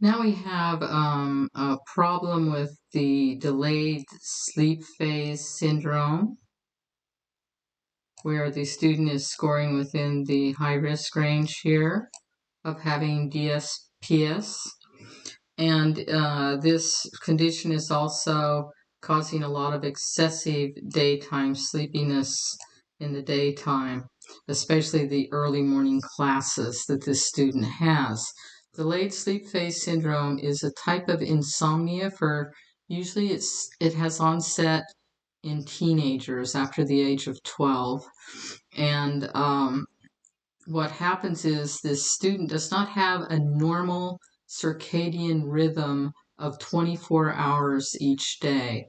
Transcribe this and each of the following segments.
Now we have a problem with the delayed sleep phase syndrome, where the student is scoring within the high risk range here of having DSPS. And this condition is also causing a lot of excessive daytime sleepiness in the daytime, especially the early morning classes that this student has. Delayed sleep phase syndrome is a type of insomnia for usually it has onset in teenagers after the age of 12. And what happens is this student does not have a normal circadian rhythm of 24 hours each day.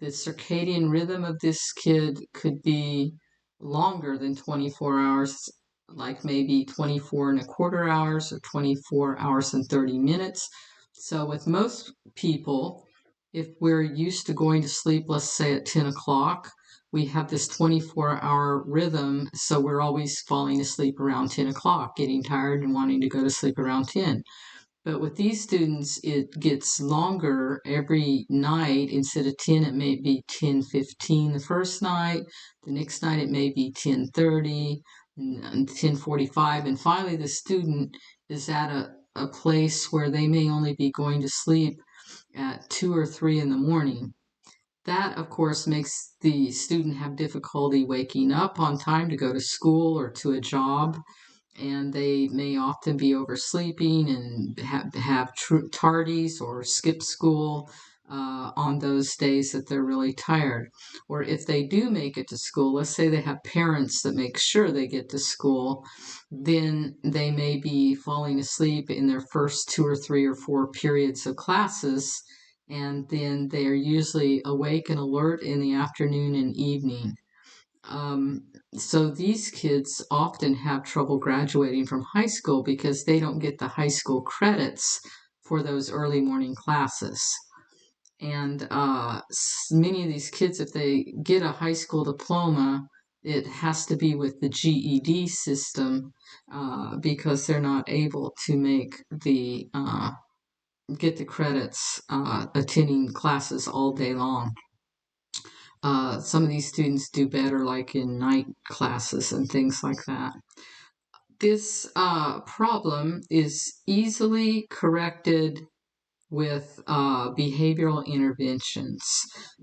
The circadian rhythm of this kid could be longer than 24 hours, like maybe 24 and a quarter hours or 24 hours and 30 minutes. So with most people, if we're used to going to sleep, let's say at 10 o'clock, we have this 24-hour rhythm, so we're always falling asleep around 10 o'clock, getting tired and wanting to go to sleep around 10. But with these students, it gets longer every night. Instead of 10, it may be 10:15 the first night. The next night, it may be 10:30 and 10:45. And finally, the student is at a place where they may only be going to sleep at 2 or 3 in the morning. That, of course, makes the student have difficulty waking up on time to go to school or to a job, and they may often be oversleeping and have tardies or skip school on those days that they're really tired. Or if they do make it to school, let's say they have parents that make sure they get to school, then they may be falling asleep in their first 2 or 3 or 4 periods of classes, and then they are usually awake and alert in the afternoon and evening. So these kids often have trouble graduating from high school because they don't get the high school credits for those early morning classes. And many of these kids, if they get a high school diploma, it has to be with the GED system because they're not able to get the credits attending classes all day long. Some of these students do better like in night classes and things like that. This problem is easily corrected with behavioral interventions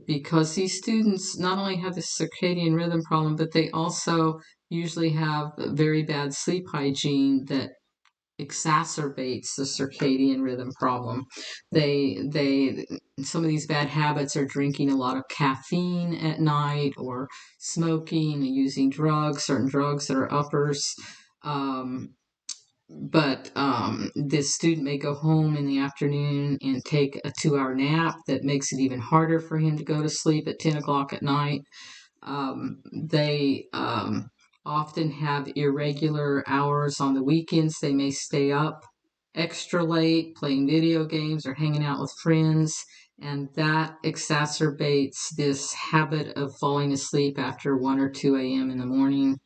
because these students not only have the circadian rhythm problem, but they also usually have very bad sleep hygiene that exacerbates the circadian rhythm problem. They some of these bad habits are drinking a lot of caffeine at night, or smoking, using drugs, certain drugs that are uppers. But this student may go home in the afternoon and take a 2-hour nap that makes it even harder for him to go to sleep at 10 o'clock at night. They often have irregular hours on the weekends. They may stay up extra late playing video games or hanging out with friends, and that exacerbates this habit of falling asleep after 1 or 2 a.m. in the morning,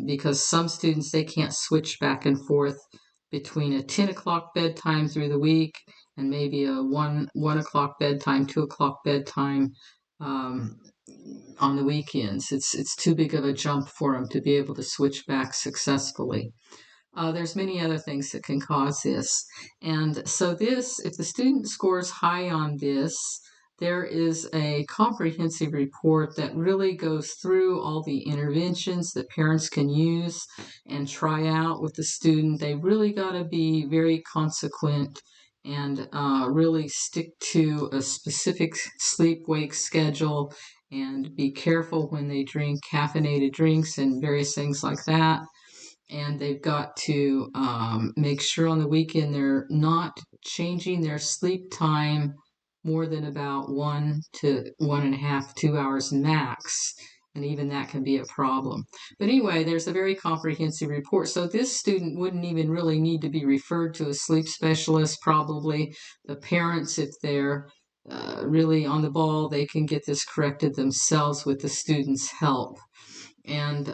because some students, they can't switch back and forth between a 10 o'clock bedtime through the week and maybe a 1 o'clock bedtime, 2 o'clock bedtime on the weekends. It's too big of a jump for them to be able to switch back successfully. There's many other things that can cause this. And so this, if the student scores high on this, there is a comprehensive report that really goes through all the interventions that parents can use and try out with the student. They really got to be very consequent and really stick to a specific sleep-wake schedule and be careful when they drink caffeinated drinks and various things like that. And they've got to make sure on the weekend they're not changing their sleep time more than about 1 to 1.5, 2 hours max. And even that can be a problem. But anyway, there's a very comprehensive report. So this student wouldn't even really need to be referred to a sleep specialist. Probably the parents, if they're really on the ball, they can get this corrected themselves with the student's help. And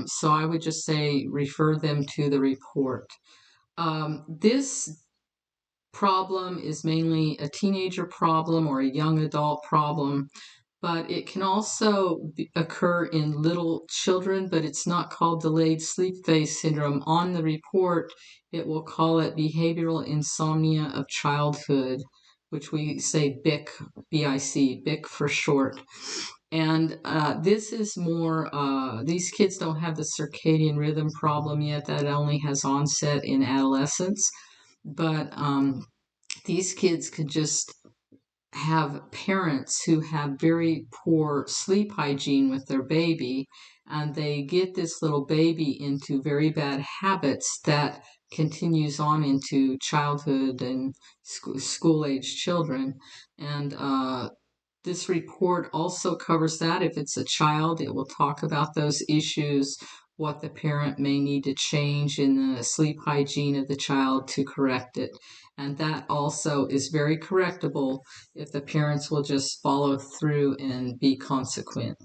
so I would just say refer them to the report. This problem is mainly a teenager problem or a young adult problem, but it can also occur in little children, but it's not called delayed sleep phase syndrome. On the report, it will call it behavioral insomnia of childhood, which we say BIC, B-I-C, BIC for short. And this is more, these kids don't have the circadian rhythm problem yet. That only has onset in adolescence. But these kids could just have parents who have very poor sleep hygiene with their baby, and they get this little baby into very bad habits that continues on into childhood and school-age children. And this report also covers that. If it's a child, it will talk about those issues, what the parent may need to change in the sleep hygiene of the child to correct it. And that also is very correctable if the parents will just follow through and be consequent.